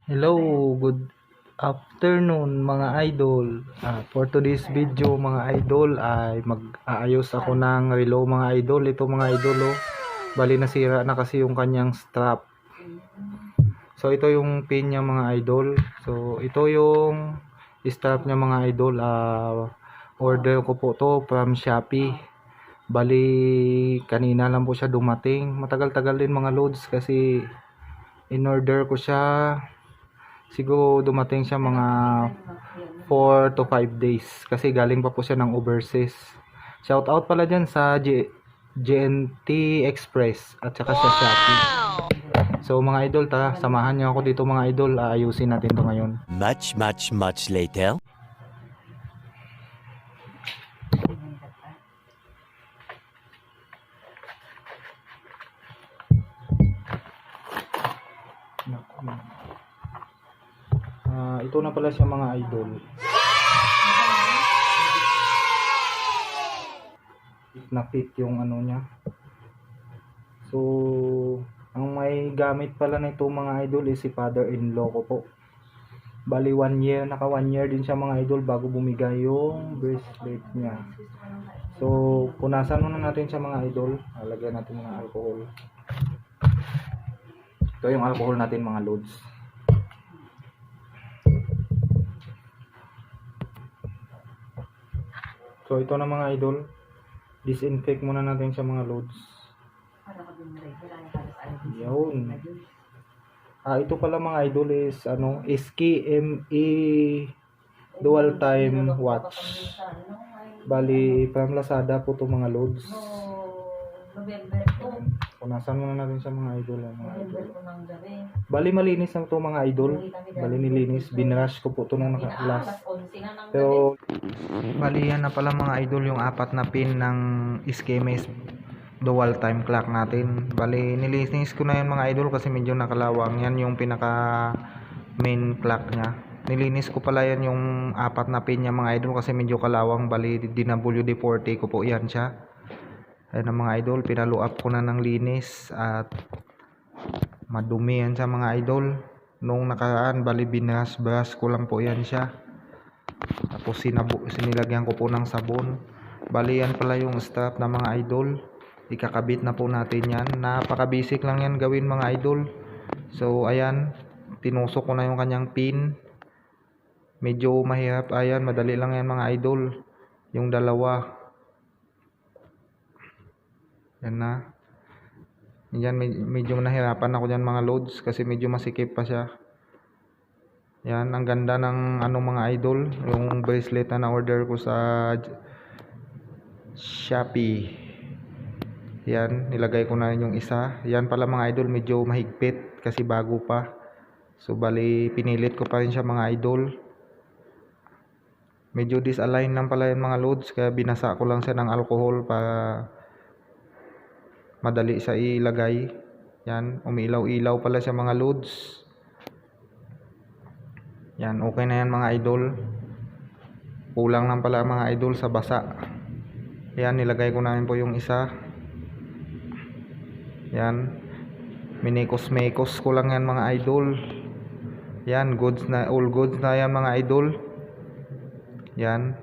Hello, good afternoon mga idol. For today's video mga idol ay mag-aayos ako ng relo mga idol. Ito mga idol bali nasira na kasi yung kanyang strap. So ito yung pin niya mga idol. So ito yung strap niya mga idol. Order ko po to from Shopee. Bali kanina lang po siya dumating. Matagal-tagal din mga loads kasi in order ko siya. Siguro dumating siya mga 4 to 5 days kasi galing pa po siya ng overseas. Shout out pala dyan sa GNT Express at saka sa Shopee. So mga idol, samahan niyo ako dito mga idol. Ayusin natin to ngayon. Much later. Ito na pala siya mga idol. Na-fit yung ano niya. So, ang may gamit pala nito mga idol is si father-in-law ko po. Bali 1 year, naka 1 year din siya mga idol bago bumigay yung bracelet niya. So, punasan muna natin siya mga idol. Lagyan natin mga alcohol. Ito yung alcohol natin mga loads. So ito na mga idol, disinfect muna natin siya mga loads. Yun. Ito pala mga idol is SKME dual time watch. Bali from Lazada po to mga loads. Punasan muna natin siya mga idol. Bali malinis lang to mga idol. Bali nilinis, binrush ko po to nung last. Pero bali yan na pala mga idol yung 4 na pin ng SKMS dual time clock natin. Bali nilinis ko na yan mga idol kasi medyo nakalawang. Yan yung pinaka main clock nya. Nilinis ko pala yan yung 4 na pin nya mga idol kasi medyo kalawang. Bali DWD-40 ko po yan siya. Ayun na mga idol, pinalo up ko na ng linis at madumi yan siya mga idol. Nung nakaraan bali binras ko lang po yan siya. Tapos sinilagyan ko po ng sabon. Bali yan pala yung strap na mga idol. Ikakabit na po natin yan. Napaka-basic lang yan gawin mga idol. So ayan, tinusok ko na yung kanyang pin. Medyo mahirap. Ayan, madali lang yan mga idol. Yung dalawa. Yan na. Yan, medyo nahirapan ako dyan mga loads kasi medyo masikip pa siya. Yan, ang ganda ng mga idol, yung bracelet na order ko sa Shopee. Yan, nilagay ko na rin yung isa. Yan pala mga idol, medyo mahigpit kasi bago pa. So bali pinilit ko pa rin siya mga idol. Medyo disalign lang pala yung mga loads kaya binasa ko lang siya ng alcohol para madali sa ilagay. Yan, umiilaw-ilaw pala siya mga loads. Yan, okay na yan mga idol. Kulang lang pala mga idol sa basa. Yan, nilagay ko na rin po yung isa. Yan, minikos-mekos ko lang yan mga idol. Yan, all goods na yan mga idol. Yan,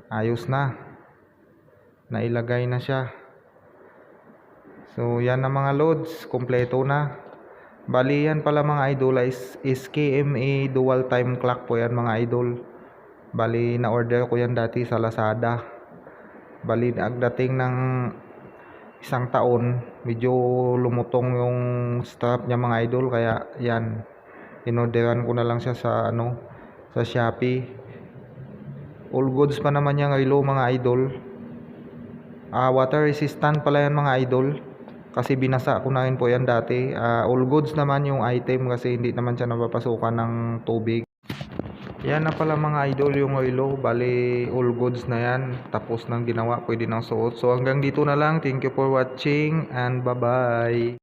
ayos na. Nailagay na siya. So yan na mga loads, kompleto na. Bali yan pala mga idol is SKME dual time clock po yan mga idol. Bali na order ko yan dati sa Lazada. Bali agdating ng 1 taon, medyo lumutong yung strap niya mga idol kaya yan. Inorderan ko na lang siya sa sa Shopee. All goods pa naman yung relo mga idol. Water resistant pala yan mga idol. Kasi binasa ko na rin po yan dati. All goods naman yung item kasi hindi naman siya napapasukan ng tubig. Yan na pala mga idol yung relo. Bali all goods na yan. Tapos nang ginawa, pwede nang suot. So hanggang dito na lang. Thank you for watching and bye bye.